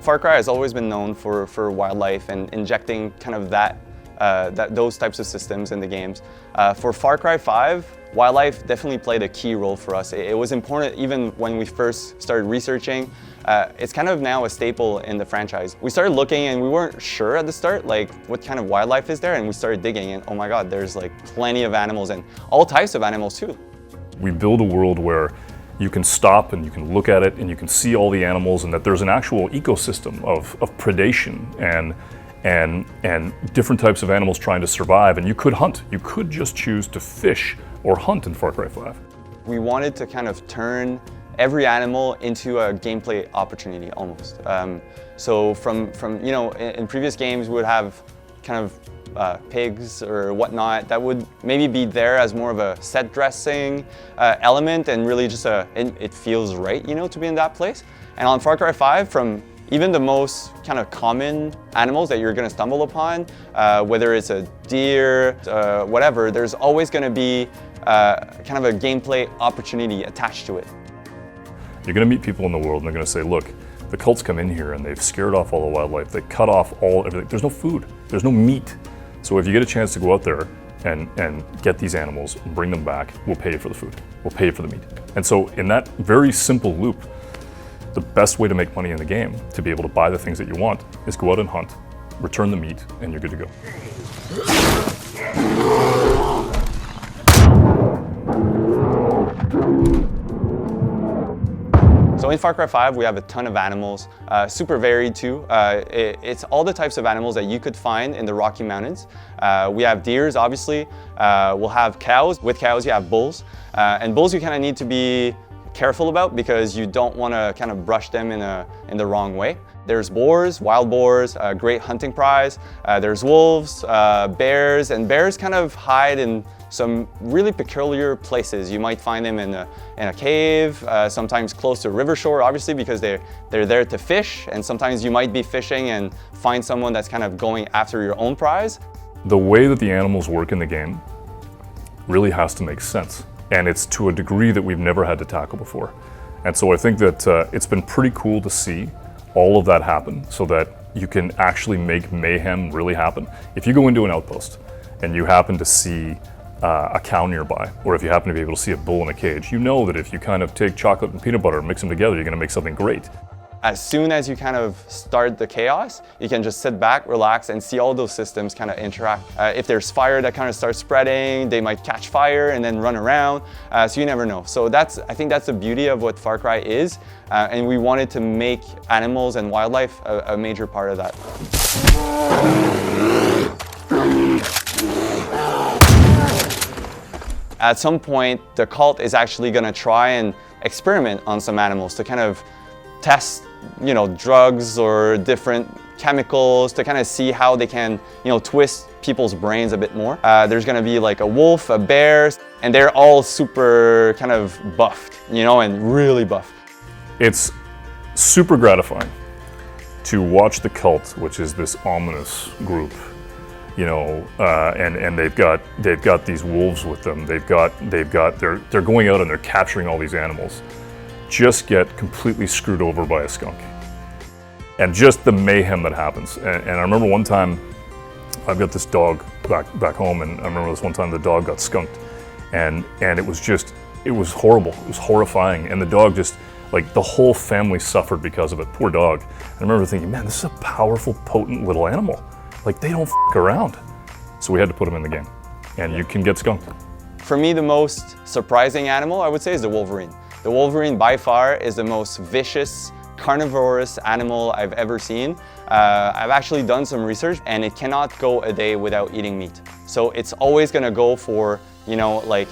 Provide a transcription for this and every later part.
Far Cry has always been known for wildlife and injecting kind of those types of systems in the games. For Far Cry 5, wildlife definitely played a key role for us. It was important even when we first started researching. It's kind of now a staple in the franchise. We started looking and we weren't sure at the start like what kind of wildlife is there, and we started digging and oh my god, there's like plenty of animals and all types of animals too. We build a world where you can stop and you can look at it and you can see all the animals, and that there's an actual ecosystem of predation and different types of animals trying to survive, and you could hunt. You could just choose to fish or hunt in Far Cry 5. We wanted to kind of turn every animal into a gameplay opportunity almost. So from you know, in previous games we would have kind of pigs or whatnot that would maybe be there as more of a set dressing element, and really just it feels right, you know, to be in that place. And on Far Cry 5, from even the most kind of common animals that you're going to stumble upon, whether it's a deer, whatever, there's always going to be kind of a gameplay opportunity attached to it. You're going to meet people in the world and they're going to say, look, the cults come in here and they've scared off all the wildlife, they cut off everything. There's no food, there's no meat. So if you get a chance to go out there and get these animals and bring them back, we'll pay you for the food, we'll pay you for the meat. And so in that very simple loop, the best way to make money in the game, to be able to buy the things that you want, is go out and hunt, return the meat, and you're good to go. So in Far Cry 5, we have a ton of animals, super varied too. It's all the types of animals that you could find in the Rocky Mountains. We have deers, obviously. We'll have cows. With cows, you have bulls. And bulls you kind of need to be careful about because you don't want to kind of brush them in the wrong way. There's boars, wild boars, a great hunting prize. There's wolves, bears, and bears kind of hide in some really peculiar places. You might find them in a cave, sometimes close to a river shore, obviously, because they're there to fish, and sometimes you might be fishing and find someone that's kind of going after your own prize. The way that the animals work in the game really has to make sense, and it's to a degree that we've never had to tackle before. And so I think that it's been pretty cool to see all of that happen so that you can actually make mayhem really happen. If you go into an outpost and you happen to see a cow nearby, or if you happen to be able to see a bull in a cage, you know that if you kind of take chocolate and peanut butter and mix them together, you're going to make something great. As soon as you kind of start the chaos, you can just sit back, relax, and see all those systems kind of interact. If there's fire that kind of starts spreading, they might catch fire and then run around, so you never know. So I think that's the beauty of what Far Cry is, and we wanted to make animals and wildlife a major part of that. At some point, the cult is actually going to try and experiment on some animals to kind of test, you know, drugs or different chemicals to kind of see how they can, you know, twist people's brains a bit more. There's going to be like a wolf, a bear, and they're all super kind of buffed, you know, and really buffed. It's super gratifying to watch the cult, which is this ominous group, you know, and they've got these wolves with them. They're going out and they're capturing all these animals. Just get completely screwed over by a skunk, and just the mayhem that happens. And I remember one time, I've got this dog back home, and I remember this one time the dog got skunked, and it was horrible. It was horrifying, and the dog just, like, the whole family suffered because of it. Poor dog. I remember thinking, man, this is a powerful, potent little animal. Like, they don't f*** around. So we had to put them in the game, and you can get skunked. For me, the most surprising animal, I would say, is the wolverine. The wolverine, by far, is the most vicious, carnivorous animal I've ever seen. I've actually done some research, and it cannot go a day without eating meat. So it's always gonna go for, you know, like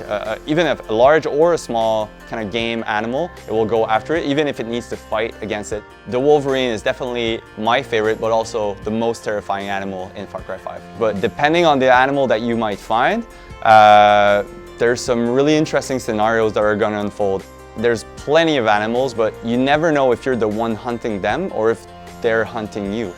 even if a large or a small kind of game animal, it will go after it, even if it needs to fight against it. The wolverine is definitely my favorite, but also the most terrifying animal in Far Cry 5. But depending on the animal that you might find, there's some really interesting scenarios that are gonna unfold. There's plenty of animals, but you never know if you're the one hunting them or if they're hunting you.